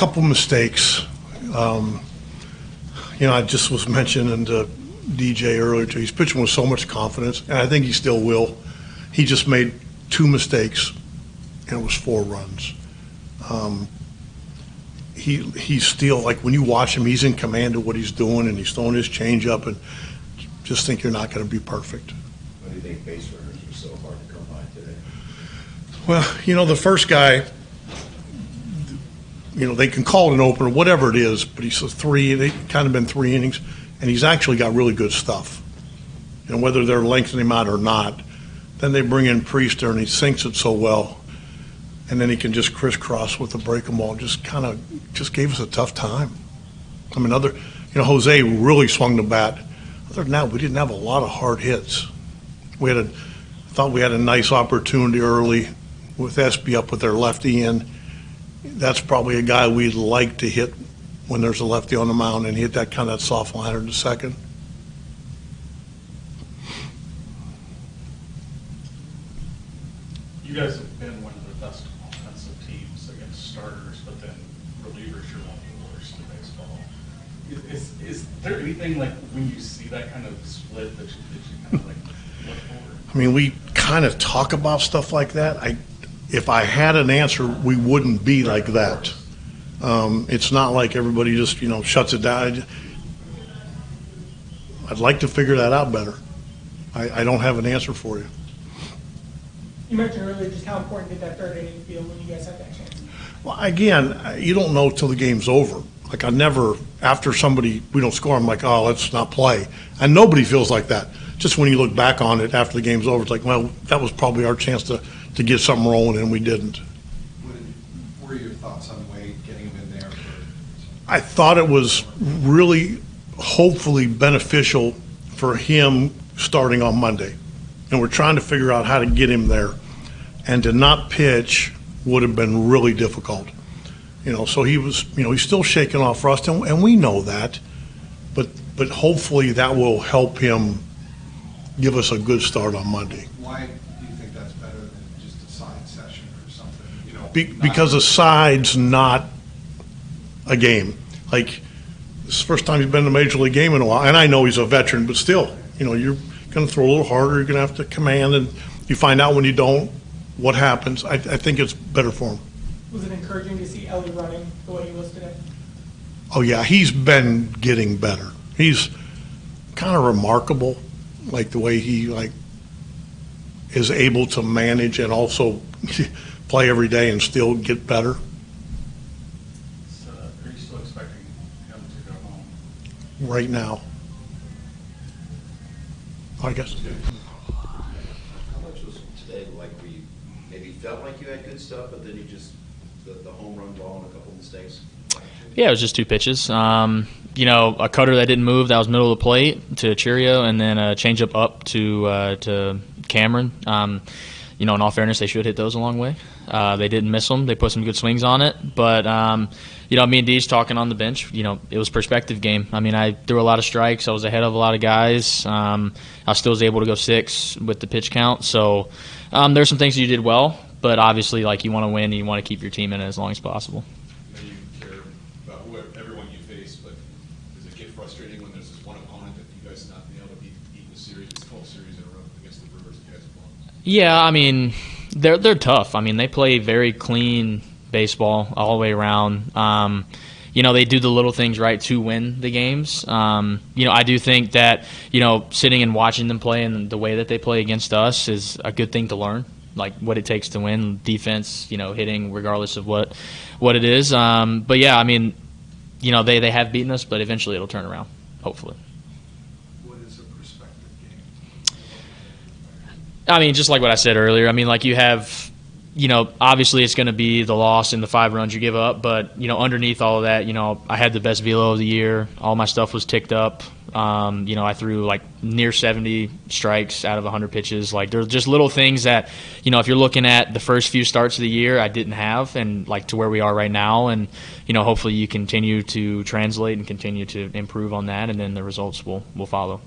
couple mistakes. I just was mentioning to DJ earlier, too. He's pitching with so much confidence, and I think he still will. He just made 2 mistakes, and it was 4 runs. He's still, like, when you watch him, he's in command of what he's doing, and he's throwing his changeup, and just think you're not going to be perfect. Why do you think base runners are so hard to come by today? Well, the first guy, they can call it an opener, whatever it is, but he's they've kind of been 3 innings, and he's actually got really good stuff. Whether they're lengthening him out or not, then they bring in Priester, and he sinks it so well, and then he can just crisscross with the breaking ball. Just gave us a tough time. I mean, Jose really swung the bat. Other than that, we didn't have a lot of hard hits. I thought we had a nice opportunity early with Espy up with their lefty in. That's probably a guy we'd like to hit when there's a lefty on the mound, and he hit that kind of soft liner in the second. You guys have been one of the best offensive teams against starters, but then relievers, you're one of the worst in baseball. Is there anything, like, when you see that kind of split that you kind of like look for? I mean, we kind of talk about stuff like that. If I had an answer, we wouldn't be like that. It's not like everybody just, shuts it down. I'd like to figure that out better. I don't have an answer for you. You mentioned earlier just how important did that third inning feel when you guys had that chance? Well, again, you don't know till the game's over. Like, after we don't score, I'm like, oh, let's not play. And nobody feels like that. Just when you look back on it after the game's over, it's like, well, that was probably our chance to get something rolling, and we didn't. What were your thoughts on Wade getting him in there? I thought it was really, hopefully, beneficial for him starting on Monday. And we're trying to figure out how to get him there. And to not pitch would have been really difficult. So he was, he's still shaking off rust, and we know that. But hopefully that will help him give us a good start on Monday. Why do you think that's better than just a side session or something? Because a side's not a game. Like, this is the first time he's been in a major league game in a while. And I know he's a veteran, but still, you're going to throw a little harder. You're going to have to command, and you find out when you don't what happens. I think it's better for him. Was it encouraging to see Ellie running the way he was today? Oh, yeah, he's been getting better. He's kind of remarkable, like the way he is able to manage and also play every day and still get better. So, are you still expecting him to go home? Right now, I guess. How much was today like where you maybe felt like you had good stuff, but then you just the home run ball and a couple mistakes? Yeah, it was just 2 pitches. A cutter that didn't move, that was middle of the plate to Chirio, and then a changeup up to Cameron. In all fairness, they should hit those a long way. They didn't miss them. They put some good swings on it. But, me and Dee's talking on the bench, it was a perspective game. I mean, I threw a lot of strikes. I was ahead of a lot of guys. I still was able to go 6 with the pitch count. So there's some things you did well, but obviously, you want to win and you want to keep your team in it as long as possible. You care about everyone you face, but does it get frustrating when there's this one opponent that you guys not being able to beat the series? It's 12 series in a row against the Brewers that you guys have won. Yeah, I mean, they're tough. I mean, they play very clean baseball all the way around. They do the little things right to win the games. I do think that, sitting and watching them play and the way that they play against us is a good thing to learn, like what it takes to win defense, hitting regardless of what it is. But, yeah, I mean, they have beaten us, but eventually it'll turn around, hopefully. What is a perspective game? I mean, just like what I said earlier, I mean, you have – obviously it's going to be the loss and the 5 runs you give up, but, underneath all of that, I had the best velo of the year. All my stuff was ticked up. I threw near 70 strikes out of 100 pitches. There's just little things that, if you're looking at the first few starts of the year, I didn't have, and to where we are right now. And, hopefully you continue to translate and continue to improve on that, and then the results will follow.